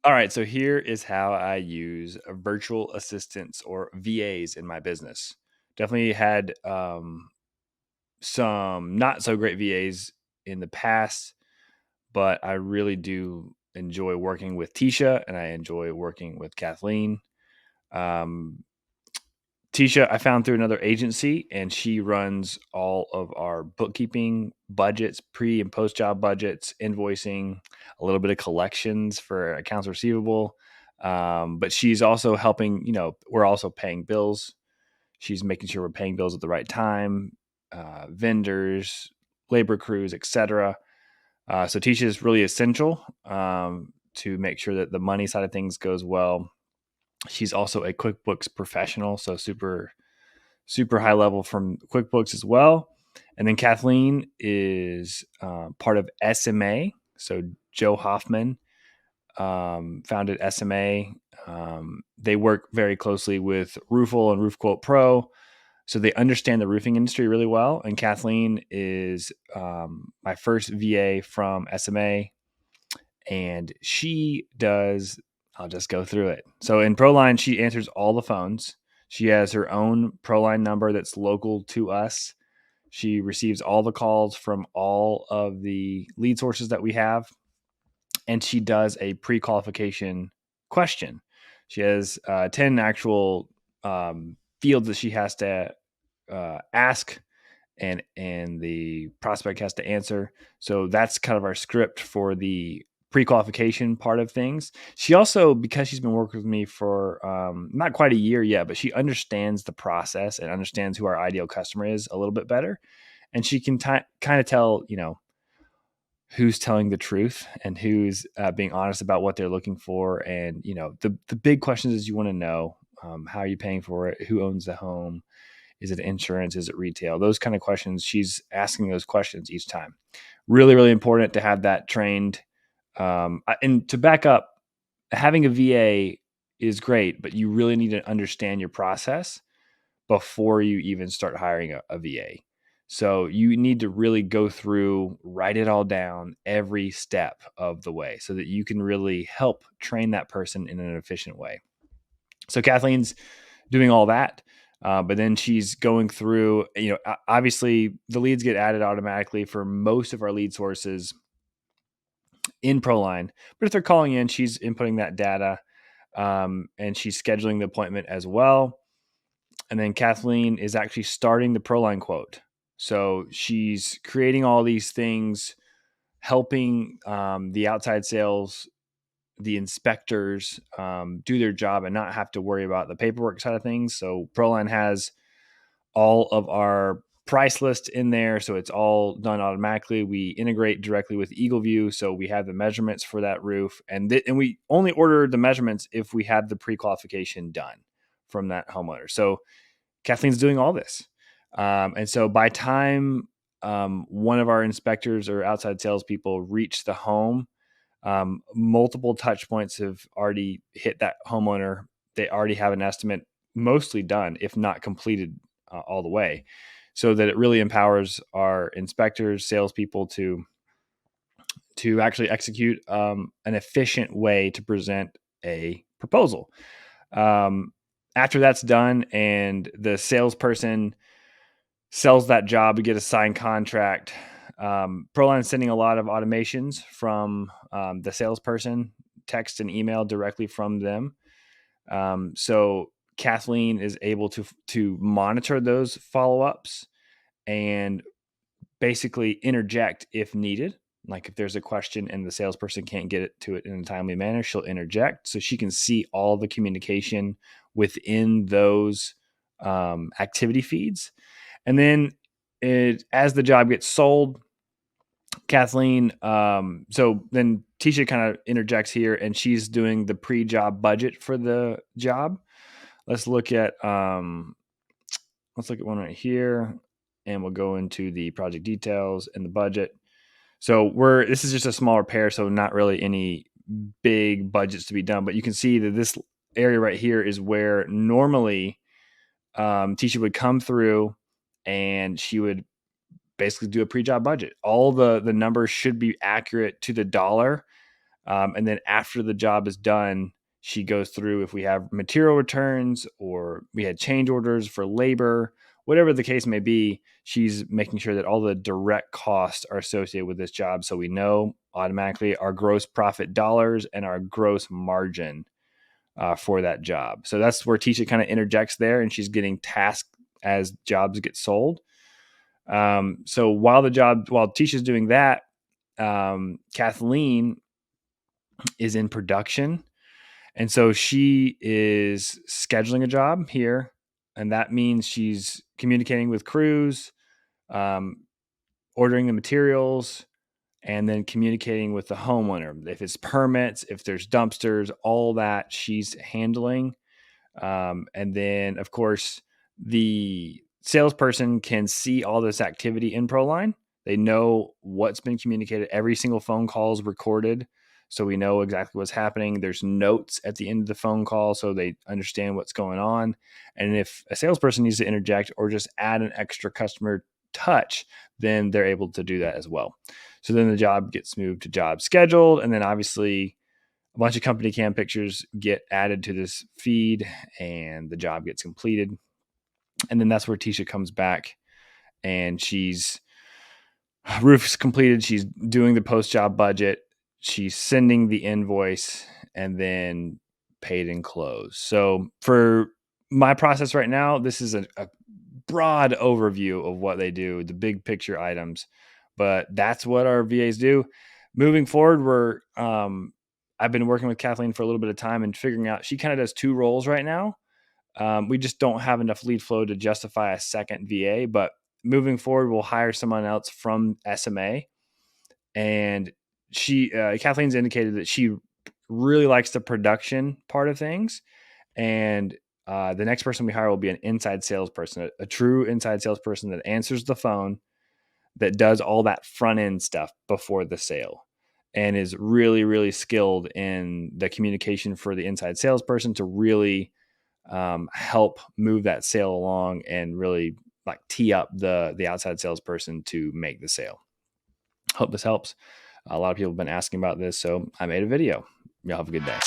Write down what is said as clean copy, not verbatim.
All right, so here is how I use virtual assistants or VAs in my business. Definitely had some not so great VAs in the past, but I really do enjoy working with Tisha and I enjoy working with Kathleen. Um, Tisha, I found through another agency, and she runs all of our bookkeeping budgets, pre and post job budgets, invoicing, a little bit of collections for accounts receivable. But she's also helping, we're also paying bills. She's making sure we're paying bills at the right time, vendors, labor crews, etc. So Tisha is really essential to make sure that the money side of things goes well. She's also a QuickBooks professional, so super high level from QuickBooks as well. And then Kathleen is part of SMA. So Joe Hoffman founded SMA. They work very closely with Roofle and Roof Quote Pro. So they understand the roofing industry really well. And Kathleen is my first VA from SMA. And she does, I'll just go through it. So in ProLine, she answers all the phones. She has her own ProLine number that's local to us. She receives all the calls from all of the lead sources that we have. And she does a pre qualification question. She has 10 actual fields that she has to ask and the prospect has to answer. So that's kind of our script for the pre-qualification part of things. She also, because she's been working with me for not quite a year yet, but she understands the process and understands who our ideal customer is a little bit better. And she can kind of tell, who's telling the truth and who's being honest about what they're looking for. And, the big questions is you want to know, how are you paying for it? Who owns the home? Is it insurance? Is it retail? Those kind of questions. She's asking those questions each time. Really, really important to have that trained. And to back up, having a VA is great, but you really need to understand your process before you even start hiring a VA. So you need to really go through, write it all down every step of the way so that you can really help train that person in an efficient way. So Kathleen's doing all that. But then she's going through, obviously the leads get added automatically for most of our lead sources in ProLine. But if they're calling in, she's inputting that data and she's scheduling the appointment as well. And then Kathleen is actually starting the ProLine quote. So she's creating all these things, helping the outside sales, the inspectors do their job and not have to worry about the paperwork side of things. So ProLine has all of our price list in there. So it's all done automatically. We integrate directly with EagleView. So we have the measurements for that roof. And we only order the measurements if we have the pre-qualification done from that homeowner. So Kathleen's doing all this. And so by time one of our inspectors or outside salespeople reach the home, multiple touch points have already hit that homeowner. They already have an estimate mostly done, if not completed all the way, so that it really empowers our inspectors, salespeople to actually execute an efficient way to present a proposal. After that's done and the salesperson sells that job, we get a signed contract. ProLine is sending a lot of automations from the salesperson, text and email directly from them. So Kathleen is able to monitor those follow-ups and basically interject if needed. Like if there's a question and the salesperson can't get it to it in a timely manner, she'll interject so she can see all the communication within those activity feeds. And then as the job gets sold, Kathleen, so then Tisha kind of interjects here and she's doing the pre-job budget for the job. Let's look at one right here and we'll go into the project details and the budget. So this is just a small repair, so not really any big budgets to be done, but you can see that this area right here is where normally Tisha would come through and she would basically do a pre-job budget. All the numbers should be accurate to the dollar. And then after the job is done, she goes through if we have material returns or we had change orders for labor, whatever the case may be. She's making sure that all the direct costs are associated with this job. So we know automatically our gross profit dollars and our gross margin for that job. So that's where Tisha kind of interjects there, and she's getting tasked as jobs get sold. So while Tisha's doing that, Kathleen is in production. And so she is scheduling a job here. And that means she's communicating with crews, ordering the materials, and then communicating with the homeowner. If it's permits, if there's dumpsters, all that she's handling. And then, of course, the salesperson can see all this activity in ProLine. They know what's been communicated. Every single phone call is recorded, so we know exactly what's happening. There's notes at the end of the phone call, so they understand what's going on. And if a salesperson needs to interject or just add an extra customer touch, then they're able to do that as well. So then the job gets moved to job scheduled, and then obviously a bunch of company cam pictures get added to this feed and the job gets completed. And then that's where Tisha comes back and roof's completed. She's doing the post-job budget. She's sending the invoice and then paid and closed. So for my process right now, this is a broad overview of what they do, the big picture items, but that's what our VAs do. Moving forward, I've been working with Kathleen for a little bit of time and figuring out she kind of does two roles right now. We just don't have enough lead flow to justify a second VA, but moving forward, we'll hire someone else from SMA. And Kathleen's indicated that she really likes the production part of things. And the next person we hire will be an inside salesperson, a true inside salesperson that answers the phone, that does all that front end stuff before the sale, and is really, really skilled in the communication for the inside salesperson to really help move that sale along and really like tee up the outside salesperson to make the sale. Hope this helps. A lot of people have been asking about this, so I made a video. Y'all have a good day.